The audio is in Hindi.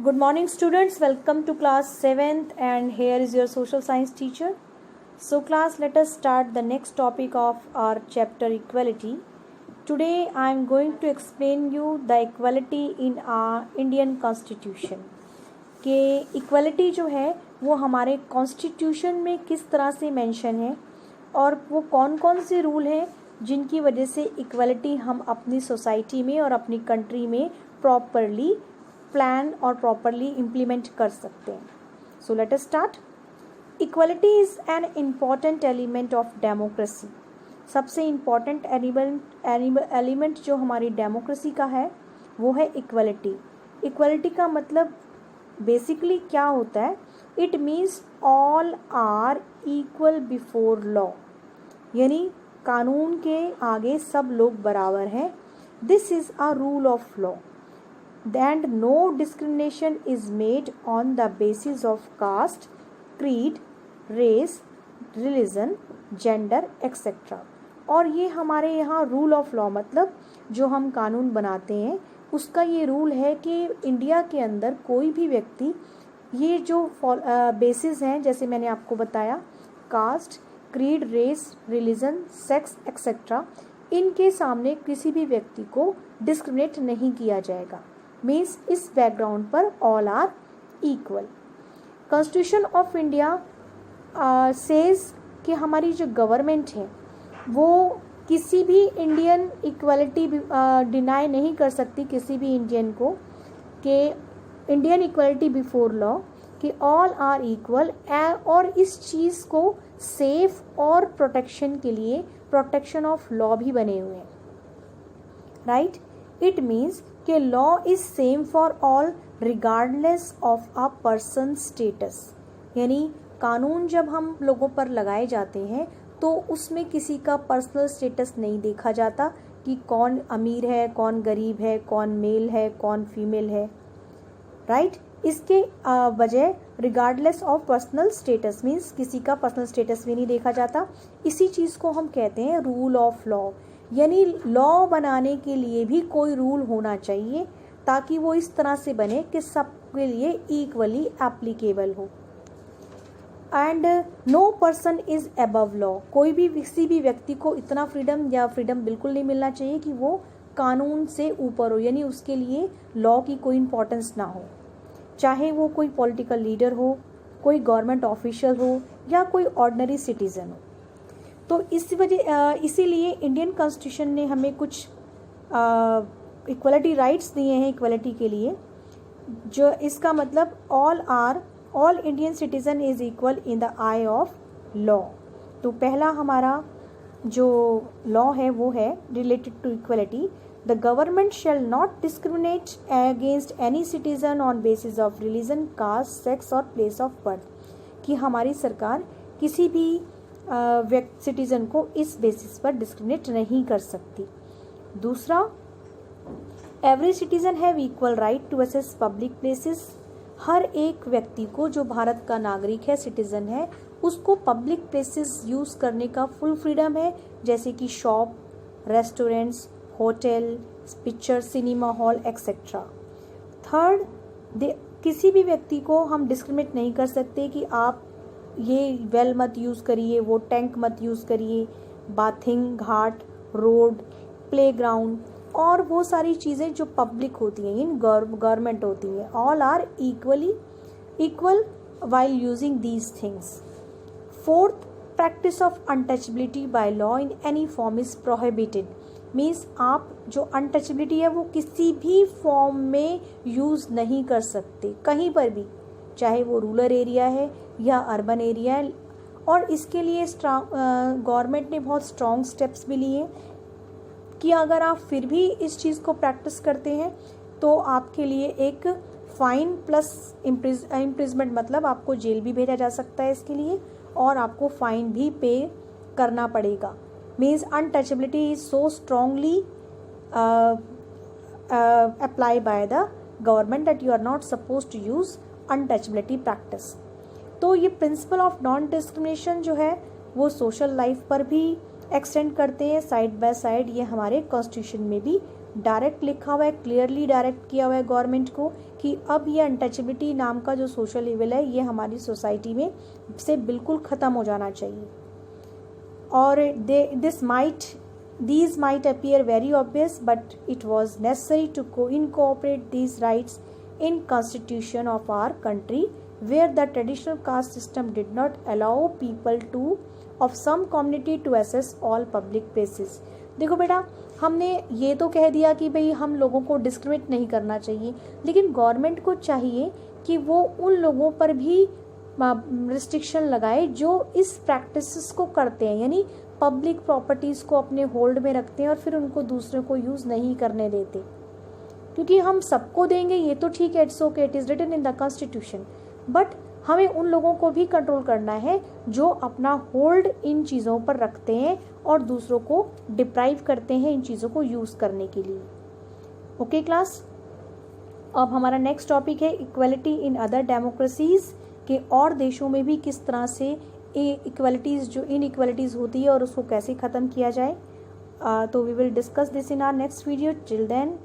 Good morning students, welcome to class 7th and here is your social science teacher. So class, let us start the next topic of our chapter equality. Today I am going to explain you the equality in our Indian constitution. कि equality जो है वो हमारे constitution में किस तरह से mention है और वो कौन कौन से रूल हैं जिनकी वजह से equality हम अपनी society में और अपनी country में properly प्लान और प्रॉपरली इम्प्लीमेंट कर सकते हैं. So let us start. Equality is an important element of democracy. सबसे इम्पॉर्टेंट एलिमेंट जो हमारी डेमोक्रेसी का है वो है इक्वलिटी. इक्वलिटी का मतलब बेसिकली क्या होता है? It means all are equal before law, यानी कानून के आगे सब लोग बराबर हैं. This is a rule of law. And no discrimination is made on the basis of caste, creed, race, religion, gender, etc. और ये हमारे यहाँ रूल ऑफ लॉ मतलब जो हम कानून बनाते हैं उसका ये रूल है कि इंडिया के अंदर कोई भी व्यक्ति ये जो बेसिस हैं जैसे मैंने आपको बताया caste, creed, race, religion, sex etcetera, इनके सामने किसी भी व्यक्ति को डिस्क्रिमिनेट नहीं किया जाएगा. मीन्स इस बैकग्राउंड पर all are equal. Constitution of India says कि हमारी जो गवर्नमेंट है वो किसी भी इंडियन इक्वलिटी डिनाई नहीं कर सकती किसी भी इंडियन को कि इंडियन इक्वलिटी बिफोर लॉ कि ऑल आर इक्वल. और इस चीज़ को सेफ और प्रोटेक्शन के लिए प्रोटेक्शन ऑफ लॉ भी बने हुए हैं. राइट. इट मीन्स कि law is same for all regardless of a person status. यानी कानून जब हम लोगों पर लगाए जाते हैं तो उसमें किसी का पर्सनल स्टेटस नहीं देखा जाता कि कौन अमीर है, कौन गरीब है, कौन मेल है, कौन फीमेल है. राइट. इसके वजह regardless of personal status means किसी का पर्सनल स्टेटस भी नहीं देखा जाता. इसी चीज़ को हम कहते हैं रूल ऑफ लॉ. यानी लॉ बनाने के लिए भी कोई रूल होना चाहिए ताकि वो इस तरह से बने कि सबके लिए इक्वली एप्लीकेबल हो. And no person is above law. कोई भी किसी भी व्यक्ति को इतना फ्रीडम बिल्कुल नहीं मिलना चाहिए कि वो कानून से ऊपर हो, यानी उसके लिए लॉ की कोई इम्पोर्टेंस ना हो, चाहे वो कोई पॉलिटिकल लीडर हो, कोई गवर्नमेंट ऑफिशियल हो या कोई ऑर्डिनरी सिटीज़न हो. तो इसीलिए इंडियन कॉन्स्टिट्यूशन ने हमें कुछ इक्वलिटी राइट्स दिए हैं इक्वलिटी के लिए. जो इसका मतलब all Indian citizen is equal in the eye of law. तो पहला हमारा जो लॉ है वो है related to equality. The government shall not discriminate against any citizen on basis of religion, caste, sex और प्लेस ऑफ बर्थ. कि हमारी सरकार किसी भी सिटीज़न को इस बेसिस पर डिस्क्रिमिनेट नहीं कर सकती. दूसरा, every citizen have equal right to access public places. हर एक व्यक्ति को जो भारत का नागरिक है, सिटीज़न है, उसको पब्लिक प्लेसेस यूज़ करने का फुल फ्रीडम है, जैसे कि shop, restaurants, hotel, picture, cinema hall etcetera. Third, किसी भी व्यक्ति को हम डिस्क्रिमिनेट नहीं कर सकते कि आप ये वेल मत यूज़ करिए, वो टैंक मत यूज़ करिए, बाथिंग, घाट, रोड, प्लेग्राउंड और वो सारी चीज़ें जो पब्लिक होती हैं, इन गवर्नमेंट होती हैं. All are equal while using these things. Fourth, practice of untouchability by law in any form is prohibited. Means आप जो अनटचेबिलिटी है वो किसी भी फॉर्म में यूज़ नहीं कर सकते कहीं पर भी, चाहे वो रूरल एरिया है या अर्बन एरिया है. और इसके लिए गवर्नमेंट ने बहुत स्ट्रॉन्ग स्टेप्स भी लिए कि अगर आप फिर भी इस चीज़ को प्रैक्टिस करते हैं तो आपके लिए एक फ़ाइन प्लस इम्प्रिजमेंट मतलब आपको जेल भी भेजा जा सकता है इसके लिए, और आपको फ़ाइन भी पे करना पड़ेगा. Means untouchability is so strongly apply by the government that you are not suppose to use untouchability practice. तो ये प्रिंसिपल ऑफ नॉन डिस्क्रिमिनेशन जो है वो सोशल लाइफ पर भी एक्सटेंड करते हैं साइड बाय साइड. ये हमारे कॉन्स्टिट्यूशन में भी डायरेक्ट लिखा हुआ है, क्लियरली डायरेक्ट किया हुआ है गवर्नमेंट को कि अब ये अनटचेबिलिटी नाम का जो सोशल इविल है ये हमारी सोसाइटी में से बिल्कुल ख़त्म हो जाना चाहिए। और these might appear very obvious, but it was necessary to incorporate these rights in constitution of our country, where the traditional caste system did not allow people of some community to access all public places। देखो बेटा, हमने ये तो कह दिया कि भाई हम लोगों को डिस्क्रिमिनेट नहीं करना चाहिए, लेकिन गवर्नमेंट को चाहिए कि वो उन लोगों पर भी रिस्ट्रिक्शन लगाए जो इस प्रैक्टिसेस को करते हैं, यानी पब्लिक प्रॉपर्टीज़ को अपने होल्ड में रखते हैं और फिर उनको दूसरे को यूज़ नहीं करने देते। क्योंकि हम सबको देंगे ये तो ठीक है, it's okay, it is written in the constitution, but हमें उन लोगों को भी कंट्रोल करना है जो अपना होल्ड इन चीज़ों पर रखते हैं और दूसरों को डिप्राइव करते हैं इन चीज़ों को यूज़ करने के लिए। ओके क्लास, अब हमारा नेक्स्ट टॉपिक है इक्वलिटी इन अदर डेमोक्रेसीज़, के और देशों में भी किस तरह से इक्वलिटीज़ जो इनइक्वलिटीज़ होती है और उसको कैसे ख़त्म किया जाए। तो we will discuss this in our next video. Till then